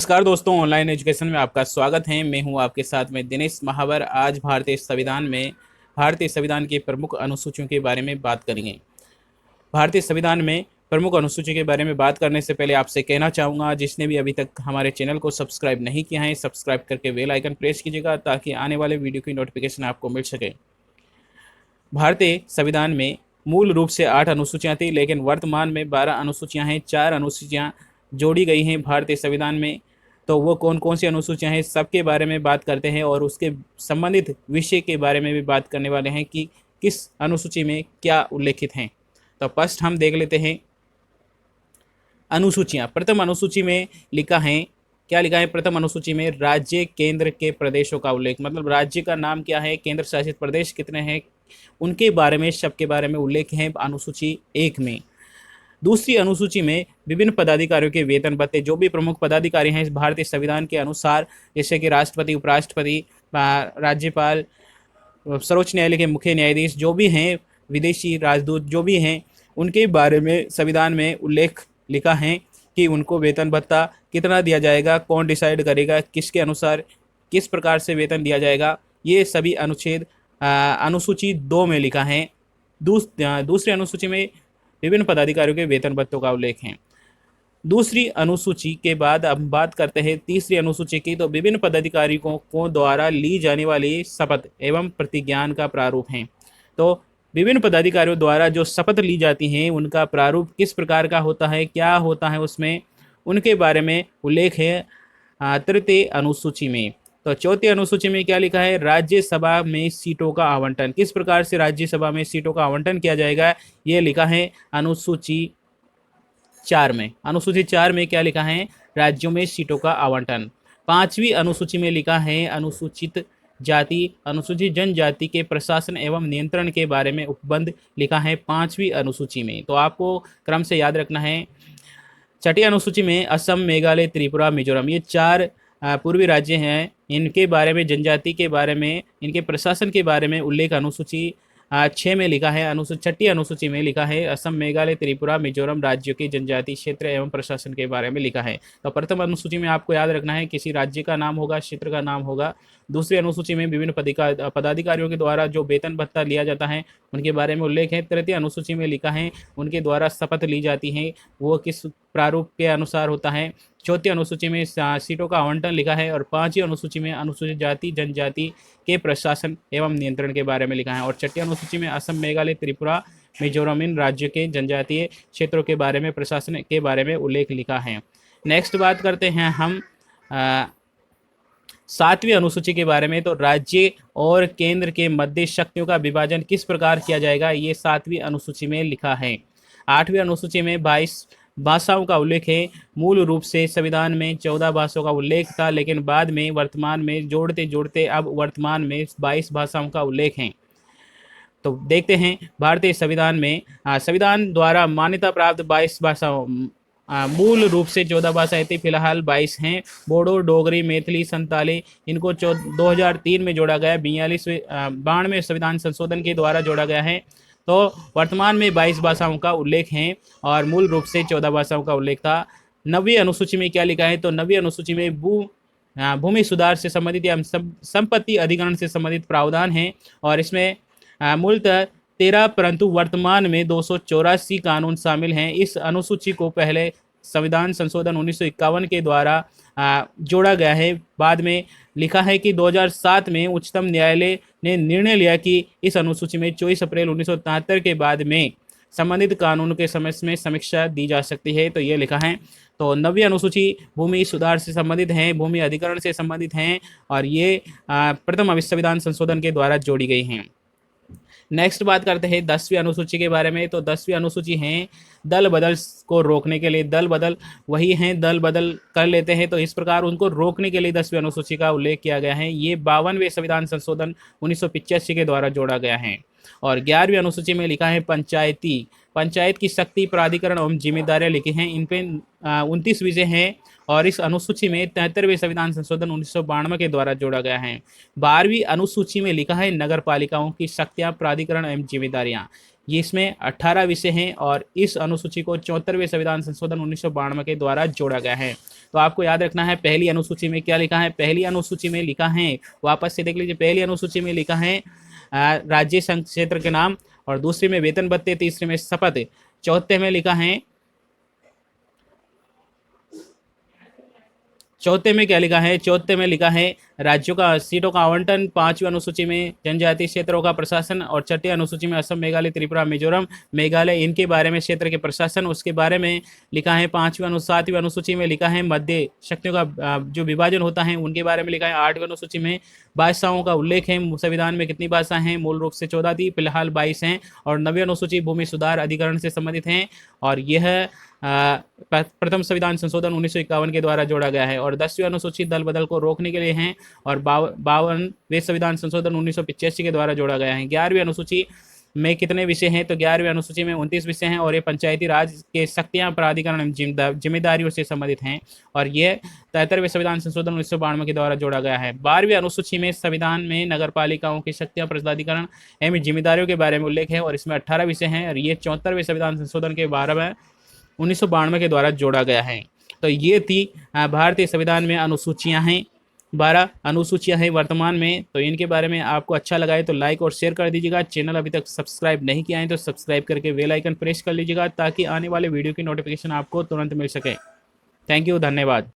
नमस्कार दोस्तों, online education में आपका स्वागत है। मैं हूं आपके साथ में दिनेश महावर। आज भारतीय संविधान की प्रमुख अनुसूचियों के बारे में बात करेंगे। भारतीय संविधान में प्रमुख अनुसूची के बारे में बात करने से पहले आपसे कहना चाहूँगा, जिसने भी अभी तक हमारे चैनल को सब्सक्राइब नहीं किया है, सब्सक्राइब करके बेल आइकन प्रेस कीजिएगा ताकि आने वाले वीडियो की नोटिफिकेशन आपको मिल सके। भारतीय संविधान में मूल रूप से 8 अनुसूचियाँ थी, लेकिन वर्तमान में 12 अनुसूचियाँ हैं। 4 अनुसूचियाँ जोड़ी गई हैं भारतीय संविधान में। तो वो कौन कौन सी अनुसूचियाँ हैं, सबके बारे में बात करते हैं और उसके संबंधित विषय के बारे में भी बात करने वाले हैं कि किस अनुसूची में क्या उल्लेखित हैं। तो फर्स्ट हम देख लेते हैं अनुसूचियाँ। प्रथम अनुसूची में लिखा है, क्या लिखा है? प्रथम अनुसूची में राज्य, केंद्र के प्रदेशों का उल्लेख, मतलब राज्य का नाम क्या है, केंद्र शासित प्रदेश कितने हैं, उनके बारे में, सबके बारे में उल्लेख है अनुसूची 1 में। दूसरी अनुसूची में विभिन्न पदाधिकारियों के वेतन भत्ते, जो भी प्रमुख पदाधिकारी हैं इस भारतीय संविधान के अनुसार, जैसे कि राष्ट्रपति, उपराष्ट्रपति, राज्यपाल, सर्वोच्च न्यायालय के मुख्य न्यायाधीश, जो भी हैं, विदेशी राजदूत जो भी हैं, उनके बारे में संविधान में उल्लेख लिखा है कि उनको वेतन भत्ता कितना दिया जाएगा, कौन डिसाइड करेगा, किसके अनुसार किस प्रकार से वेतन दिया जाएगा, ये सभी अनुसूची 2 में लिखा है। दूसरी अनुसूची में विभिन्न पदाधिकारियों के वेतन भत्तों का उल्लेख है। दूसरी अनुसूची के बाद अब बात करते हैं तीसरी अनुसूची की। तो विभिन्न पदाधिकारियों को द्वारा ली जाने वाली शपथ एवं प्रतिज्ञान का प्रारूप है। तो विभिन्न पदाधिकारियों द्वारा जो शपथ ली जाती हैं उनका प्रारूप किस प्रकार का होता है, क्या होता है उसमें, उनके बारे में उल्लेख है तृतीय अनुसूची में। तो चौथी अनुसूची में क्या लिखा है? राज्यसभा में सीटों का आवंटन, किस प्रकार से राज्यसभा में सीटों का आवंटन किया जाएगा, ये लिखा है अनुसूची 4 में। अनुसूची 4 में क्या लिखा है? राज्यों में सीटों का आवंटन। 5वीं अनुसूची में लिखा है अनुसूचित जाति, अनुसूचित जनजाति के प्रशासन एवं नियंत्रण के बारे में उपबंध लिखा है 5वीं अनुसूची में। तो आपको क्रम से याद रखना है। छठी अनुसूची में असम, मेघालय, त्रिपुरा, मिजोरम, ये 4 पूर्वी राज्य हैं। इनके बारे में, जनजाति के बारे में, इनके प्रशासन के बारे में उल्लेख अनुसूची 6 में लिखा है। छठी अनुसूची में लिखा है असम, मेघालय, त्रिपुरा, मिजोरम राज्यों के जनजाति क्षेत्र एवं प्रशासन के बारे में लिखा है। तो प्रथम अनुसूची में आपको याद रखना है किसी राज्य का नाम होगा, क्षेत्र का नाम होगा। दूसरी अनुसूची में विभिन्न पदाधिकारियों के द्वारा जो वेतन भत्ता लिया जाता है उनके बारे में उल्लेख है। तृतीय अनुसूची में लिखा है उनके द्वारा शपथ ली जाती है, वो किस प्रारूप के अनुसार होता है। चौथी अनुसूची में सीटों का आवंटन लिखा है और 5वीं अनुसूची में अनुसूचित जाति जनजाति के प्रशासन एवं नियंत्रण के बारे में लिखा है। और छठी अनुसूची में असम, मेघालय, त्रिपुरा, मिजोरम इन राज्यों के जनजातीय क्षेत्रों के बारे में, प्रशासन के बारे में उल्लेख लिखा है। नेक्स्ट बात करते हैं हम 7वीं अनुसूची के बारे में। तो राज्य और केंद्र के मध्य शक्तियों का विभाजन किस प्रकार किया जाएगा, ये 7वीं अनुसूची में लिखा है। 8वीं अनुसूची में 22 भाषाओं का उल्लेख है। मूल रूप से संविधान में 14 भाषाओं का उल्लेख था, लेकिन बाद में वर्तमान में जोड़ते जोड़ते अब वर्तमान में 22 भाषाओं का उल्लेख है। तो देखते हैं भारतीय संविधान में संविधान द्वारा मान्यता प्राप्त 22 भाषाओं, मूल रूप से 14 भाषाएं थी, फिलहाल 22 हैं। बोडो, डोगरी, मैथिली, संताली, इनको 2003 में जोड़ा गया। 92वें संविधान संशोधन के द्वारा जोड़ा गया है। तो वर्तमान में 22 भाषाओं का उल्लेख है और मूल रूप से 14 भाषाओं का उल्लेख था। 9वीं अनुसूची में क्या लिखा है? तो 9वीं अनुसूची में भूमि सुधार से संबंधित या संपत्ति अधिग्रहण से संबंधित प्रावधान है और इसमें मूलतः 13 परंतु वर्तमान में 284 कानून शामिल हैं। इस अनुसूची को पहले संविधान संशोधन 1951 के द्वारा जोड़ा गया है। बाद में लिखा है कि 2007 में उच्चतम न्यायालय ने निर्णय लिया कि इस अनुसूची में 24 अप्रैल 1973 के बाद में संबंधित कानून के समक्ष में समीक्षा दी जा सकती है। तो ये लिखा है। तो 9वीं अनुसूची भूमि सुधार से संबंधित हैं, भूमि अधिग्रहण से संबंधित हैं और ये प्रथम संविधान संशोधन के द्वारा जोड़ी गई हैं। नेक्स्ट बात करते हैं 10वीं अनुसूची के बारे में। तो 10वीं अनुसूची है दल बदल को रोकने के लिए, दल बदल वही हैं, दल बदल कर लेते हैं, तो इस प्रकार उनको रोकने के लिए 10वीं अनुसूची का उल्लेख किया गया है। ये 52वें संविधान संशोधन 1985 के द्वारा जोड़ा गया है। और 11वीं अनुसूची में लिखा है पंचायत की शक्ति, प्राधिकरण एवं जिम्मेदारियां लिखी हैं। इन पे 29 विषय हैं और इस अनुसूची में 73वें संविधान संशोधन 1992 के द्वारा जोड़ा गया है। 12वीं अनुसूची में लिखा है नगर पालिकाओं की शक्तियां, प्राधिकरण एवं जिम्मेदारियां। ये इसमें 18 विषय हैं और इस अनुसूची को 74वें संविधान संशोधन 1992 के द्वारा जोड़ा गया है। तो आपको याद रखना है पहली अनुसूची में क्या लिखा है। पहली अनुसूची में लिखा है, वापस से देख लीजिए, पहली अनुसूची में लिखा है राज्य संघ क्षेत्र के नाम, और दूसरी में वेतन भत्ते, तीसरे में शपथ, चौथे में लिखा है, चौथे में क्या लिखा है, चौथे में लिखा है राज्यों का सीटों का आवंटन, पांचवी अनुसूची में जनजातीय क्षेत्रों का प्रशासन, और छठी अनुसूची में असम, मेघालय, त्रिपुरा, मिजोरम, मेघालय, इनके बारे में क्षेत्र के प्रशासन, उसके बारे में लिखा है। सातवीं अनुसूची में लिखा है मध्य शक्तियों का जो विभाजन होता है उनके बारे में लिखा है। आठवीं अनुसूची में भाषाओं का उल्लेख है, संविधान में कितनी भाषाएं हैं, मूल रूप से 14 थी, फिलहाल 22 हैं। और नवीं अनुसूची भूमि सुधार अधिकरण से संबंधित है, और यह प्रथम संविधान संशोधन 1951 के द्वारा जोड़ा गया है। और 10वीं अनुसूची दल बदल को रोकने के लिए है, और 52वें संविधान संशोधन 1985 के द्वारा जोड़ा गया है। 11वीं अनुसूची में कितने विषय हैं, तो 11वीं अनुसूची में 29 विषय हैं, और ये पंचायती राज के शक्तियां, प्राधिकरण, जिम्मेदारियों से संबंधित हैं, और ये 73वें संविधान संशोधन 1992 के द्वारा जोड़ा गया है। 12वीं अनुसूची में संविधान में नगर पालिकाओं की शक्तियां, प्राधिकरण एवं जिम्मेदारियों के बारे में उल्लेख है, और इसमें 18 विषय हैं, और ये 74वें संविधान संशोधन के 1992 के द्वारा जोड़ा गया है। तो ये थी भारतीय संविधान में अनुसूचियां हैं, 12 अनुसूचियां हैं वर्तमान में। तो इनके बारे में आपको अच्छा लगा है तो लाइक और शेयर कर दीजिएगा। चैनल अभी तक सब्सक्राइब नहीं किया है तो सब्सक्राइब करके बेल आइकन प्रेस कर लीजिएगा, ताकि आने वाले वीडियो की नोटिफिकेशन आपको तुरंत मिल सके। थैंक यू, धन्यवाद।